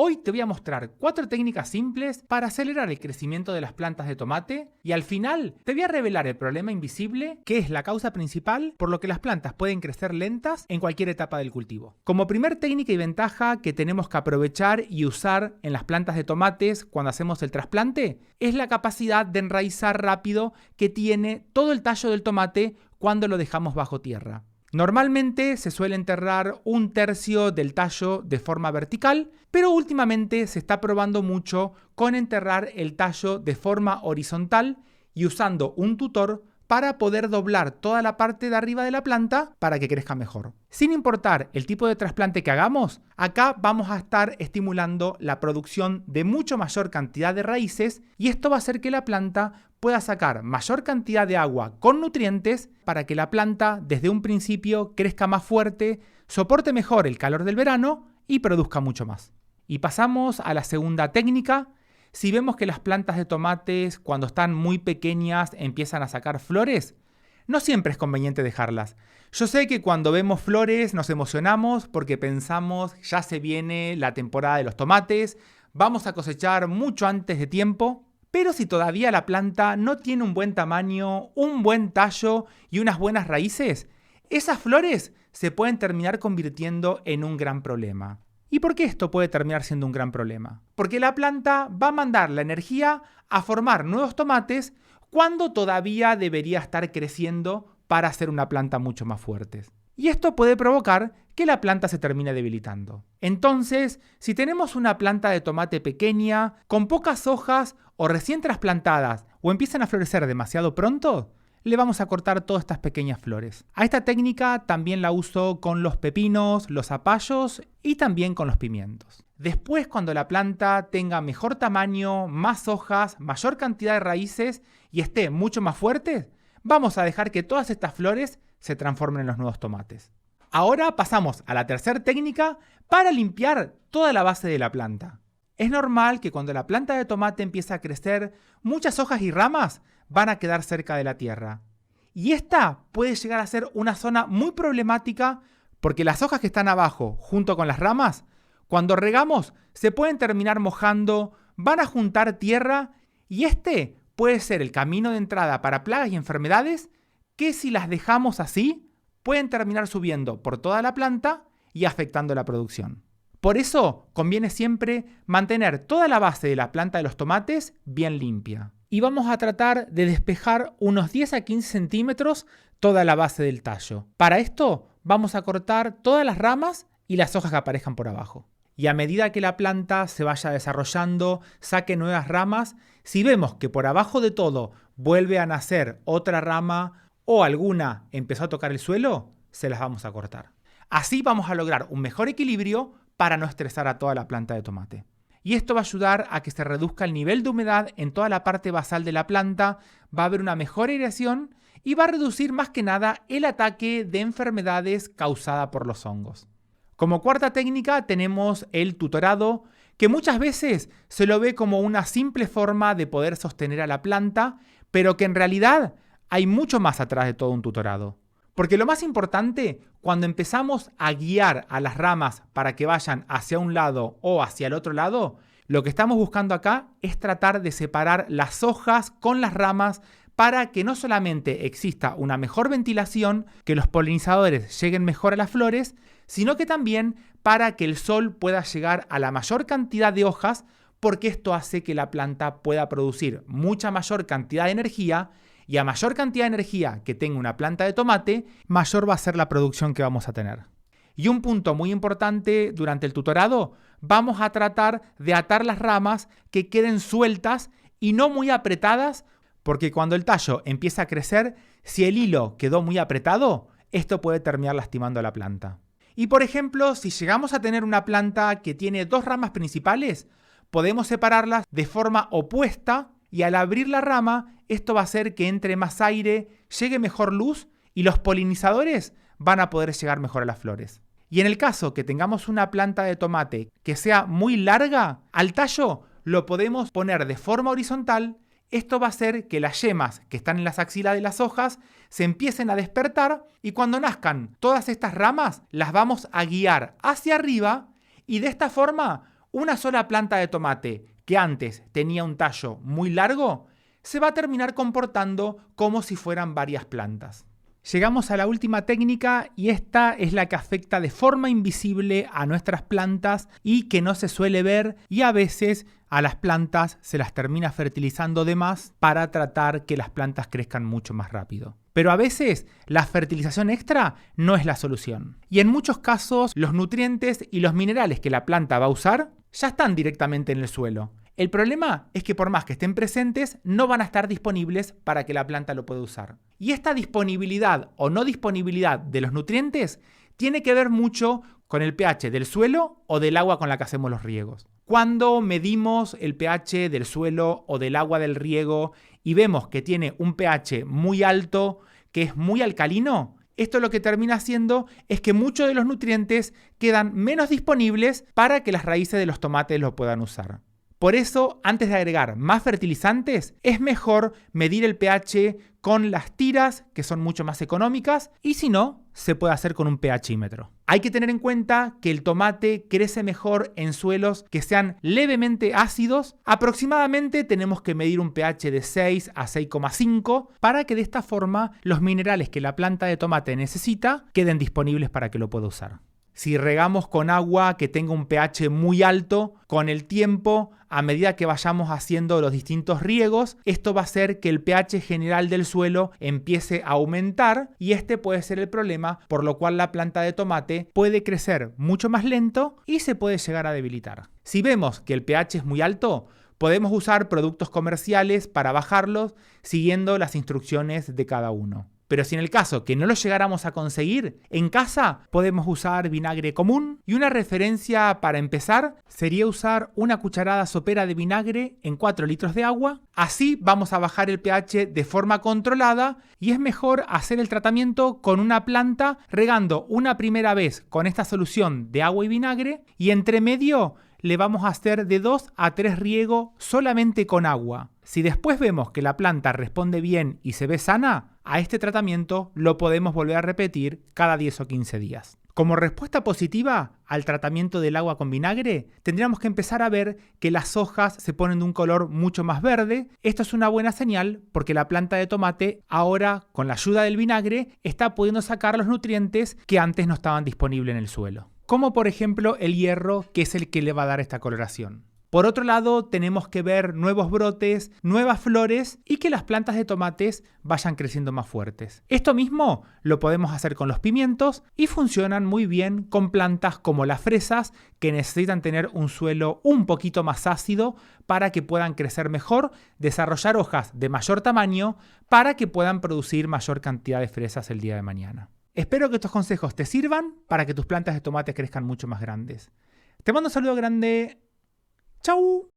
Hoy te voy a mostrar 4 técnicas simples para acelerar el crecimiento de las plantas de tomate y al final te voy a revelar el problema invisible que es la causa principal por lo que las plantas pueden crecer lentas en cualquier etapa del cultivo. Como primer técnica y ventaja que tenemos que aprovechar y usar en las plantas de tomates cuando hacemos el trasplante es la capacidad de enraizar rápido que tiene todo el tallo del tomate cuando lo dejamos bajo tierra. Normalmente se suele enterrar 1/3 del tallo de forma vertical, pero últimamente se está probando mucho con enterrar el tallo de forma horizontal y usando un tutor para poder doblar toda la parte de arriba de la planta para que crezca mejor. Sin importar el tipo de trasplante que hagamos, acá vamos a estar estimulando la producción de mucho mayor cantidad de raíces y esto va a hacer que la planta pueda sacar mayor cantidad de agua con nutrientes para que la planta desde un principio crezca más fuerte, soporte mejor el calor del verano y produzca mucho más. Y pasamos a la segunda técnica. Si vemos que las plantas de tomates cuando están muy pequeñas empiezan a sacar flores, no siempre es conveniente dejarlas. Yo sé que cuando vemos flores nos emocionamos porque pensamos ya se viene la temporada de los tomates, vamos a cosechar mucho antes de tiempo, pero si todavía la planta no tiene un buen tamaño, un buen tallo y unas buenas raíces, esas flores se pueden terminar convirtiendo en un gran problema. ¿Y por qué esto puede terminar siendo un gran problema? Porque la planta va a mandar la energía a formar nuevos tomates cuando todavía debería estar creciendo para hacer una planta mucho más fuerte. Y esto puede provocar que la planta se termine debilitando. Entonces, si tenemos una planta de tomate pequeña, con pocas hojas o recién trasplantadas o empiezan a florecer demasiado pronto, le vamos a cortar todas estas pequeñas flores. A esta técnica también la uso con los pepinos, los zapallos y también con los pimientos. Después, cuando la planta tenga mejor tamaño, más hojas, mayor cantidad de raíces y esté mucho más fuerte, vamos a dejar que todas estas flores se transformen en los nuevos tomates. Ahora pasamos a la tercera técnica para limpiar toda la base de la planta. Es normal que cuando la planta de tomate empieza a crecer, muchas hojas y ramas van a quedar cerca de la tierra. Y esta puede llegar a ser una zona muy problemática porque las hojas que están abajo, junto con las ramas, cuando regamos se pueden terminar mojando, van a juntar tierra y este puede ser el camino de entrada para plagas y enfermedades que si las dejamos así, pueden terminar subiendo por toda la planta y afectando la producción. Por eso conviene siempre mantener toda la base de la planta de los tomates bien limpia. Y vamos a tratar de despejar unos 10 a 15 centímetros toda la base del tallo. Para esto vamos a cortar todas las ramas y las hojas que aparezcan por abajo. Y a medida que la planta se vaya desarrollando, saque nuevas ramas, si vemos que por abajo de todo vuelve a nacer otra rama o alguna empezó a tocar el suelo, se las vamos a cortar. Así vamos a lograr un mejor equilibrio para no estresar a toda la planta de tomate. Y esto va a ayudar a que se reduzca el nivel de humedad en toda la parte basal de la planta, va a haber una mejor aireación y va a reducir más que nada el ataque de enfermedades causada por los hongos. Como cuarta técnica tenemos el tutorado, que muchas veces se lo ve como una simple forma de poder sostener a la planta, pero que en realidad hay mucho más atrás de todo un tutorado. Porque lo más importante, cuando empezamos a guiar a las ramas para que vayan hacia un lado o hacia el otro lado, lo que estamos buscando acá es tratar de separar las hojas con las ramas para que no solamente exista una mejor ventilación, que los polinizadores lleguen mejor a las flores, sino que también para que el sol pueda llegar a la mayor cantidad de hojas, porque esto hace que la planta pueda producir mucha mayor cantidad de energía. Y a mayor cantidad de energía que tenga una planta de tomate, mayor va a ser la producción que vamos a tener. Y un punto muy importante durante el tutorado, vamos a tratar de atar las ramas que queden sueltas y no muy apretadas, porque cuando el tallo empieza a crecer, si el hilo quedó muy apretado, esto puede terminar lastimando a la planta. Y por ejemplo, si llegamos a tener una planta que tiene 2 ramas principales, podemos separarlas de forma opuesta y al abrir la rama, esto va a hacer que entre más aire, llegue mejor luz y los polinizadores van a poder llegar mejor a las flores. Y en el caso que tengamos una planta de tomate que sea muy larga, al tallo lo podemos poner de forma horizontal. Esto va a hacer que las yemas que están en las axilas de las hojas se empiecen a despertar y cuando nazcan todas estas ramas las vamos a guiar hacia arriba y de esta forma una sola planta de tomate que antes tenía un tallo muy largo, se va a terminar comportando como si fueran varias plantas. Llegamos a la última técnica y esta es la que afecta de forma invisible a nuestras plantas y que no se suele ver, y a veces a las plantas se las termina fertilizando de más para tratar que las plantas crezcan mucho más rápido. Pero a veces la fertilización extra no es la solución. Y en muchos casos los nutrientes y los minerales que la planta va a usar ya están directamente en el suelo. El problema es que por más que estén presentes, no van a estar disponibles para que la planta lo pueda usar. Y esta disponibilidad o no disponibilidad de los nutrientes tiene que ver mucho con el pH del suelo o del agua con la que hacemos los riegos. Cuando medimos el pH del suelo o del agua del riego y vemos que tiene un pH muy alto, que es muy alcalino, esto lo que termina haciendo es que muchos de los nutrientes quedan menos disponibles para que las raíces de los tomates lo puedan usar. Por eso, antes de agregar más fertilizantes, es mejor medir el pH con las tiras, que son mucho más económicas, y si no, se puede hacer con un pHímetro. Hay que tener en cuenta que el tomate crece mejor en suelos que sean levemente ácidos. Aproximadamente tenemos que medir un pH de 6 a 6,5 para que de esta forma los minerales que la planta de tomate necesita queden disponibles para que lo pueda usar. Si regamos con agua que tenga un pH muy alto, con el tiempo, a medida que vayamos haciendo los distintos riegos, esto va a hacer que el pH general del suelo empiece a aumentar y este puede ser el problema, por lo cual la planta de tomate puede crecer mucho más lento y se puede llegar a debilitar. Si vemos que el pH es muy alto, podemos usar productos comerciales para bajarlos siguiendo las instrucciones de cada uno. Pero si en el caso que no lo llegáramos a conseguir, en casa podemos usar vinagre común y una referencia para empezar sería usar una cucharada sopera de vinagre en 4 litros de agua. Así vamos a bajar el pH de forma controlada y es mejor hacer el tratamiento con una planta regando una primera vez con esta solución de agua y vinagre y entre medio le vamos a hacer de 2 a 3 riegos solamente con agua. Si después vemos que la planta responde bien y se ve sana, a este tratamiento lo podemos volver a repetir cada 10 o 15 días. Como respuesta positiva al tratamiento del agua con vinagre, tendríamos que empezar a ver que las hojas se ponen de un color mucho más verde. Esto es una buena señal porque la planta de tomate ahora, con la ayuda del vinagre, está pudiendo sacar los nutrientes que antes no estaban disponibles en el suelo. Como por ejemplo el hierro, que es el que le va a dar esta coloración. Por otro lado, tenemos que ver nuevos brotes, nuevas flores y que las plantas de tomates vayan creciendo más fuertes. Esto mismo lo podemos hacer con los pimientos y funcionan muy bien con plantas como las fresas, que necesitan tener un suelo un poquito más ácido para que puedan crecer mejor, desarrollar hojas de mayor tamaño para que puedan producir mayor cantidad de fresas el día de mañana. Espero que estos consejos te sirvan para que tus plantas de tomate crezcan mucho más grandes. Te mando un saludo grande. ¡Chau!